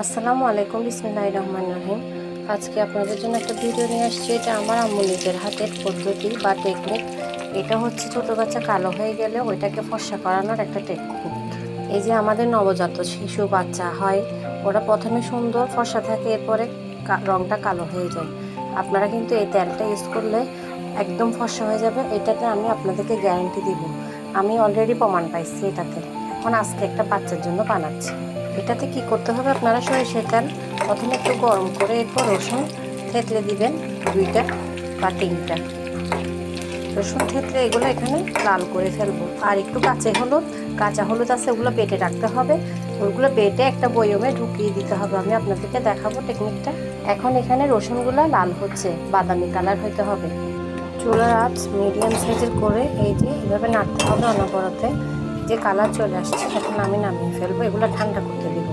আসসালামু আলাইকুম, বিসমিল্লাহির রহমানির রহিম। আজকে আপনাদের জন্য একটা ভিডিও নিয়ে আসছি। এটা আমার আম্মু নিজের হাতের পদ্ধতি বা টেকনিক। এটা হচ্ছে ছোটো বাচ্চা কালো হয়ে গেলে ওইটাকে ফর্সা করানোর একটা টেকনিক। এই যে আমাদের নবজাত শিশু বাচ্চা হয়, ওরা প্রথমে সুন্দর ফর্সা থাকে, এরপরে রঙটা কালো হয়ে যায়। আপনারা কিন্তু এই তেলটা ইউজ করলে একদম ফর্সা হয়ে যাবে। এটাতে আমি আপনাদেরকে গ্যারান্টি দিব। আমি অলরেডি প্রমাণ পাইছি এটাতে। এখন আজকে একটা বাচ্চার জন্য বানাচ্ছি। এটাতে কি করতে হবে, আপনারা সরিষার তেল প্রথমে একটু গরম করে এরপর রসুন থেতলে দিবেন 2টা বা 3টা রসুন থেতলে এগুলো এখানে লাল করে ফেলবো। আর একটু কাঁচা হলুদ আছে, ওগুলো বেটে রাখতে হবে। ওগুলো বেটে একটা বয়মে ঢুকিয়ে দিতে হবে। আমি আপনাদেরকে দেখাবো টেকনিকটা। এখন এখানে রসুনগুলো লাল হচ্ছে, বাদামি কালার হতে হবে। চুলার আঁচ মিডিয়াম সাইজের করে এই যে এভাবে নাড়তে হবে অনবরতে। যে কালার চলে আসছে, এখন আমি নামিয়ে ফেলবো। এগুলো ঠান্ডা করতে দিব।